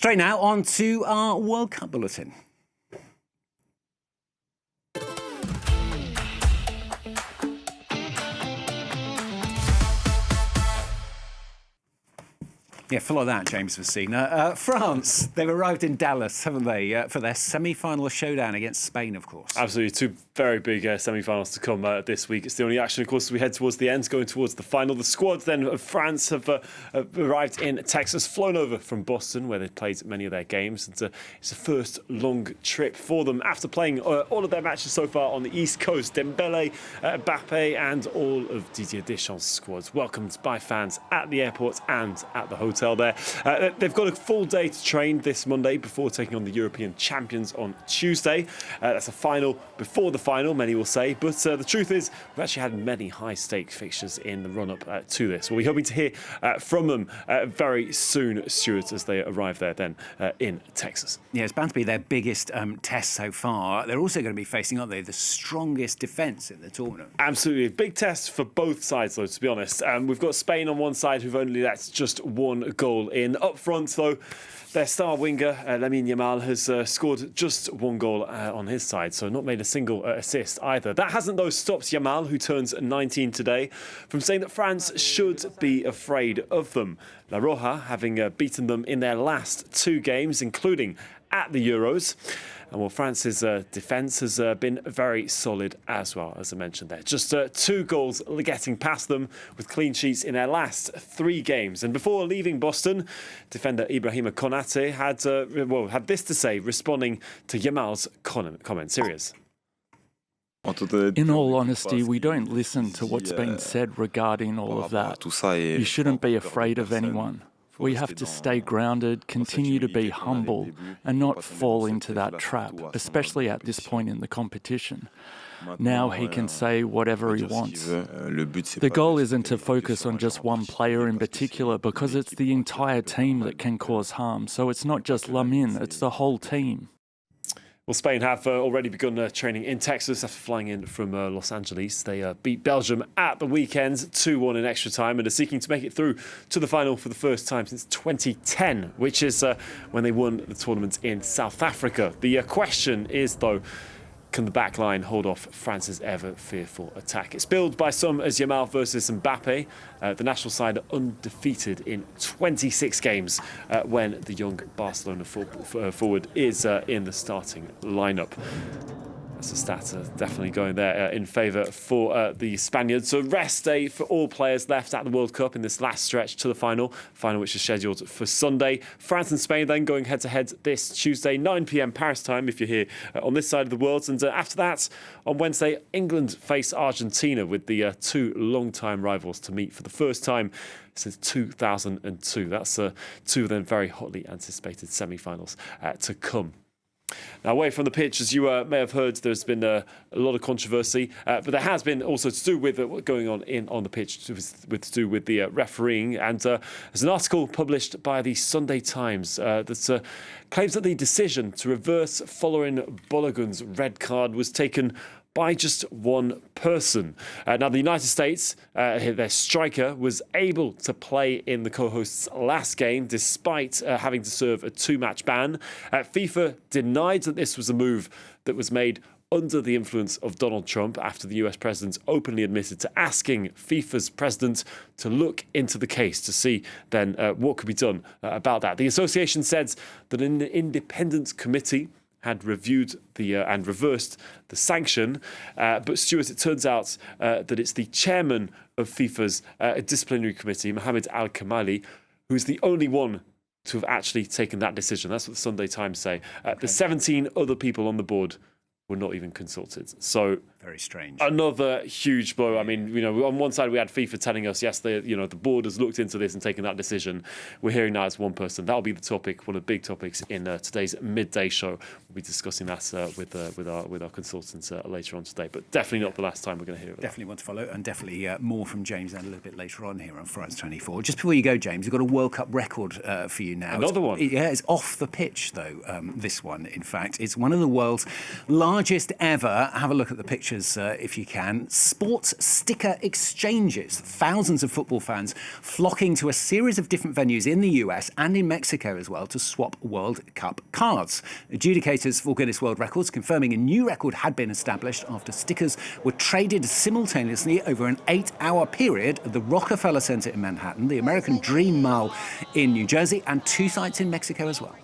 Straight now on to our World Cup bulletin. Yeah, follow that, James Vasina. France, they've arrived in Dallas, haven't they, for their semi-final showdown against Spain, of course. Absolutely, two very big semi-finals to come this week. It's the only action, of course, as we head towards the end, going towards the final. The squad then of France have arrived in Texas, flown over from Boston, where they've played many of their games. It's the first long trip for them after playing all of their matches so far on the East Coast. Dembele, Mbappe and all of Didier Deschamps' squads welcomed by fans at the airport and at the hotel there. They've got a full day to train this Monday before taking on the European champions on Tuesday. That's a final before the final, many will say. But the truth is, we've actually had many high-stake fixtures in the run-up to this. We'll be hoping to hear from them very soon, Stuart, as they arrive there then in Texas. Yeah, it's bound to be their biggest test so far. They're also going to be facing, aren't they, the strongest defence in the tournament. Absolutely. A big test for both sides, though, to be honest. We've got Spain on one side, who've only let just one goal in. Up front, though, their star winger, Lamine Yamal, has scored just one goal on his side, so not made a single assist either. That hasn't, though, stopped Yamal, who turns 19 today, from saying that France should be afraid of them. La Roja having beaten them in their last two games, including at the Euros. And well, France's defence has been very solid as well, as I mentioned there. Just 2 goals getting past them with clean sheets in their last 3 games. And before leaving Boston, defender Ibrahima Konate had this to say, responding to Yamal's comments. Here he is. In all honesty, we don't listen to what's been said regarding all of that. You shouldn't be afraid of anyone. We have to stay grounded, continue to be humble, and not fall into that trap, especially at this point in the competition. Now he can say whatever he wants. The goal isn't to focus on just one player in particular, because it's the entire team that can cause harm. So it's not just Lamine, it's the whole team. Well, Spain have already begun training in Texas after flying in from Los Angeles. They beat Belgium at the weekend, 2-1 in extra time, and are seeking to make it through to the final for the first time since 2010, which is when they won the tournament in South Africa. The question is, though, can the back line hold off France's ever-fearful attack? It's billed by some as Yamal versus Mbappe. The national side are undefeated in 26 games when the young Barcelona forward is in the starting lineup. That's a stat definitely going there in favour for the Spaniards. So rest day for all players left at the World Cup in this last stretch to the final which is scheduled for Sunday. France and Spain then going head-to-head this Tuesday, 9 p.m. Paris time if you're here on this side of the world. And after that, on Wednesday, England face Argentina with the 2 long-time rivals to meet for the first time since 2002. That's 2 of them very hotly anticipated semi-finals to come. Now, away from the pitch, as you may have heard, there's been a lot of controversy, but there has been also to do with what's going on the pitch, to do with the refereeing. And there's an article published by the Sunday Times that claims that the decision to reverse following Balogun's red card was taken by just one person. Now, the United States, their striker, was able to play in the co-host's last game despite having to serve a 2-match ban. FIFA denied that this was a move that was made under the influence of Donald Trump after the US president openly admitted to asking FIFA's president to look into the case to see then what could be done about that. The association said that an independent committee had reviewed and reversed the sanction. But Stuart, it turns out that it's the chairman of FIFA's disciplinary committee, Mohamed Al-Kamali, who's the only one to have actually taken that decision. That's what the Sunday Times say. The 17 other people on the board were not even consulted. So very strange. Another huge blow. I mean, on one side we had FIFA telling us, yes, the board has looked into this and taken that decision. We're hearing now it's one person. That'll be the topic, one of the big topics in today's midday show. We'll be discussing that with our consultants later on today. But definitely not the last time we're going to hear it. Definitely want to follow, and definitely more from James and a little bit later on here on France 24. Just before you go, James, we've got a World Cup record for you now. Another one. It's off the pitch, though. This one, in fact, it's one of the world's largest largest ever, have a look at the pictures if you can, sports sticker exchanges. Thousands of football fans flocking to a series of different venues in the US and in Mexico as well to swap World Cup cards. Adjudicators for Guinness World Records confirming a new record had been established after stickers were traded simultaneously over an 8-hour period at the Rockefeller Center in Manhattan, the American Dream Mall in New Jersey, and 2 sites in Mexico as well.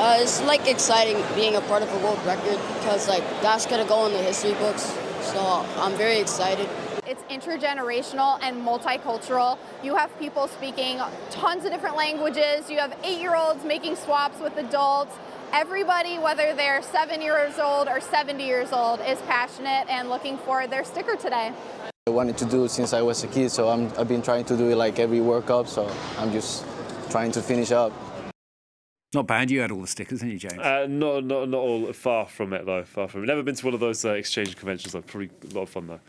It's like exciting being a part of a world record because like that's gonna go in the history books. So I'm very excited. It's intergenerational and multicultural. You have people speaking tons of different languages. You have 8-year-olds making swaps with adults. Everybody, whether they're 7 years old or 70 years old, is passionate and looking for their sticker today. I wanted to do it since I was a kid, so I've been trying to do it like every World Cup, so I'm just trying to finish up. Not bad. You had all the stickers, didn't you, James? Not all. Far from it, though. Far from it. Never been to one of those exchange conventions, though. Probably a lot of fun, though.